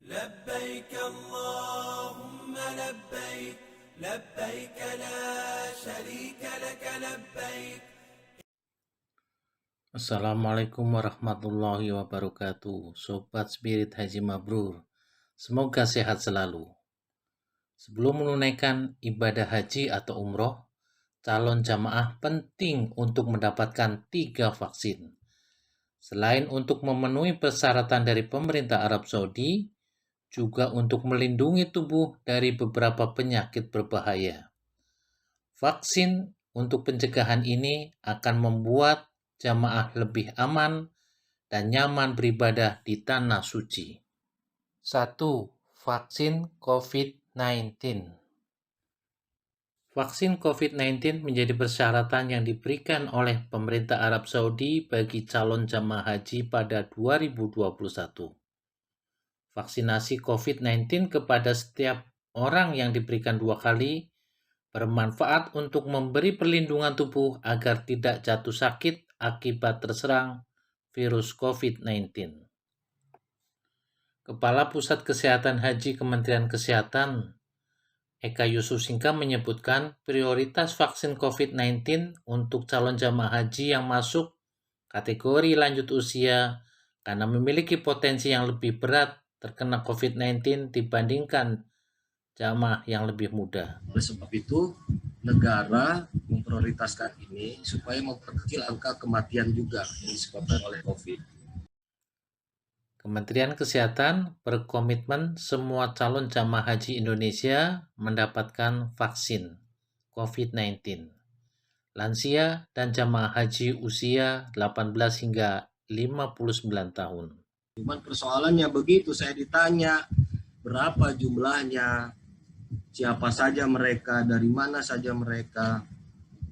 لبيك اللهم لبيك لبيك لا شريك لك لبيك. Assalamualaikum warahmatullahi wabarakatuh. Sobat Spirit Haji Mabrur, semoga sehat selalu. Sebelum menunaikan ibadah haji atau umroh, calon jamaah penting untuk mendapatkan 3 vaksin. Selain untuk memenuhi persyaratan dari pemerintah Arab Saudi, juga untuk melindungi tubuh dari beberapa penyakit berbahaya. Vaksin untuk pencegahan ini akan membuat jamaah lebih aman dan nyaman beribadah di tanah suci. 1. Vaksin COVID-19. Vaksin COVID-19 menjadi persyaratan yang diberikan oleh pemerintah Arab Saudi bagi calon jamaah haji pada 2021. Vaksinasi COVID-19 kepada setiap orang yang diberikan 2 kali bermanfaat untuk memberi perlindungan tubuh agar tidak jatuh sakit akibat terserang virus COVID-19. Kepala Pusat Kesehatan Haji Kementerian Kesehatan, Eka Yusuf Singka menyebutkan prioritas vaksin COVID-19 untuk calon jamaah haji yang masuk kategori lanjut usia karena memiliki potensi yang lebih berat terkena COVID-19 dibandingkan jamaah yang lebih muda. Oleh sebab itu, negara memprioritaskan ini supaya memperkecil angka kematian juga yang disebabkan oleh COVID. Kementerian Kesehatan berkomitmen semua calon jamaah haji Indonesia mendapatkan vaksin COVID-19. Lansia dan jamaah haji usia 18 hingga 59 tahun. Cuman persoalannya begitu saya ditanya berapa jumlahnya, siapa saja mereka, dari mana saja mereka.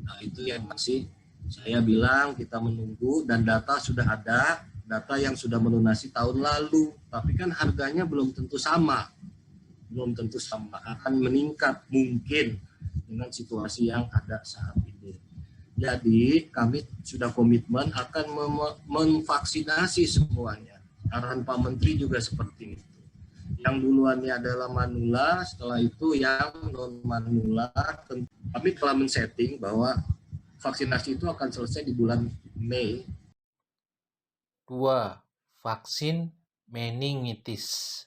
Nah itu yang masih saya bilang kita menunggu dan data sudah ada, data yang sudah melunasi tahun lalu, tapi kan harganya belum tentu sama, akan meningkat mungkin dengan situasi yang ada saat ini. Jadi kami sudah komitmen akan memvaksinasi semuanya. Arahan Pak Menteri juga seperti itu. Yang duluannya adalah manula, setelah itu yang non manula. Kami telah men-setting bahwa vaksinasi itu akan selesai di bulan Mei. 2. Vaksin meningitis.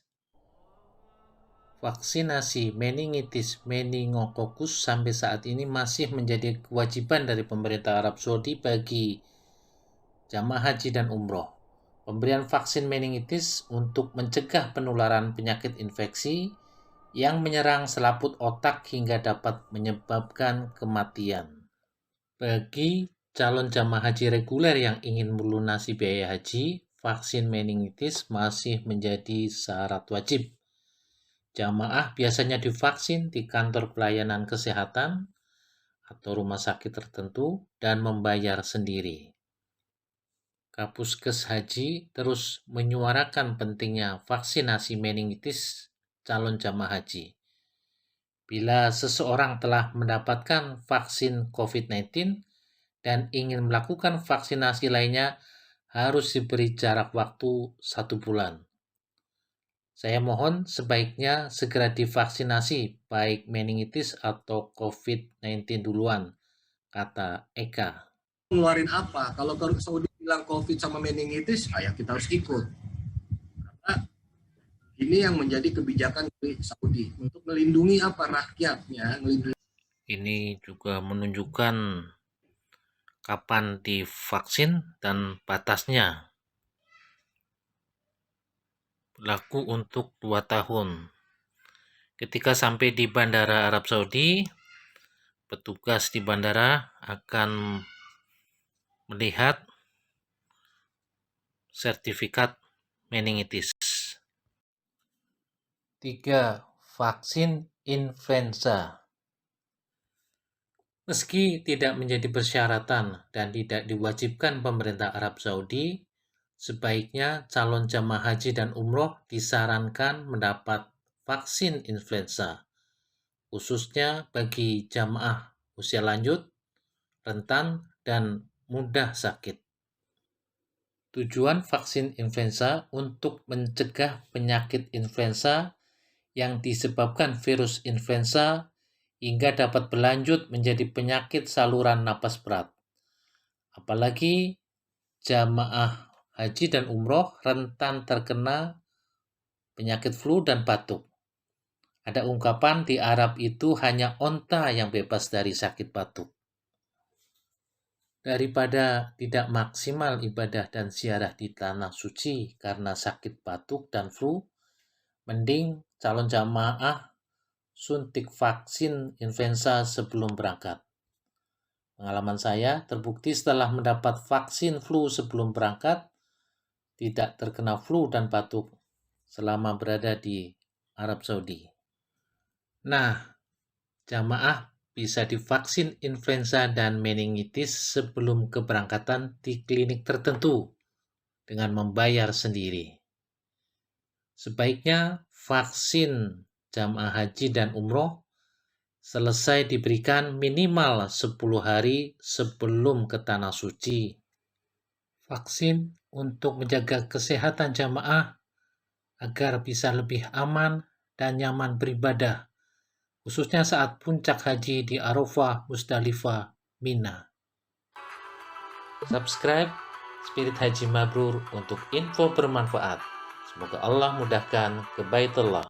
Vaksinasi meningitis meningokokus sampai saat ini masih menjadi kewajiban dari pemerintah Arab Saudi bagi jamaah haji dan umroh. Pemberian vaksin meningitis untuk mencegah penularan penyakit infeksi yang menyerang selaput otak hingga dapat menyebabkan kematian. Bagi calon jamaah haji reguler yang ingin melunasi biaya haji, vaksin meningitis masih menjadi syarat wajib. Jamaah biasanya divaksin di kantor pelayanan kesehatan atau rumah sakit tertentu dan membayar sendiri. Kapuskes Haji terus menyuarakan pentingnya vaksinasi meningitis calon jamaah haji. Bila seseorang telah mendapatkan vaksin COVID-19 dan ingin melakukan vaksinasi lainnya, harus diberi jarak waktu 1 bulan. Saya mohon sebaiknya segera divaksinasi baik meningitis atau COVID-19 duluan, kata Eka. Ngeluarin apa? Kalau Saudi bilang COVID sama meningitis, ya kita harus ikut. Karena ini yang menjadi kebijakan dari Saudi untuk melindungi apa rakyatnya, melindungi. Ini juga menunjukkan kapan divaksin dan batasnya. Berlaku untuk 2 tahun. Ketika sampai di Bandara Arab Saudi, petugas di bandara akan melihat sertifikat meningitis. 3. Vaksin influenza. Meski tidak menjadi persyaratan dan tidak diwajibkan pemerintah Arab Saudi, sebaiknya calon jamaah haji dan umroh disarankan mendapat vaksin influenza, khususnya bagi jamaah usia lanjut, rentan, dan mudah sakit. Tujuan vaksin influenza untuk mencegah penyakit influenza yang disebabkan virus influenza hingga dapat berlanjut menjadi penyakit saluran napas berat. Apalagi jamaah haji dan umroh rentan terkena penyakit flu dan batuk. Ada ungkapan di Arab itu hanya onta yang bebas dari sakit batuk. Daripada tidak maksimal ibadah dan ziarah di tanah suci karena sakit batuk dan flu, mending calon jamaah suntik vaksin influenza sebelum berangkat. Pengalaman saya terbukti setelah mendapat vaksin flu sebelum berangkat, tidak terkena flu dan batuk selama berada di Arab Saudi. Nah, jamaah bisa divaksin influenza dan meningitis sebelum keberangkatan di klinik tertentu dengan membayar sendiri. Sebaiknya vaksin jamaah haji dan umroh selesai diberikan minimal 10 hari sebelum ke tanah suci. Vaksin untuk menjaga kesehatan jamaah agar bisa lebih aman dan nyaman beribadah, khususnya saat puncak haji di Arafah, Musdalifah, Mina. Subscribe Spirit Haji Mabrur untuk info bermanfaat. Semoga Allah mudahkan ke Baitullah.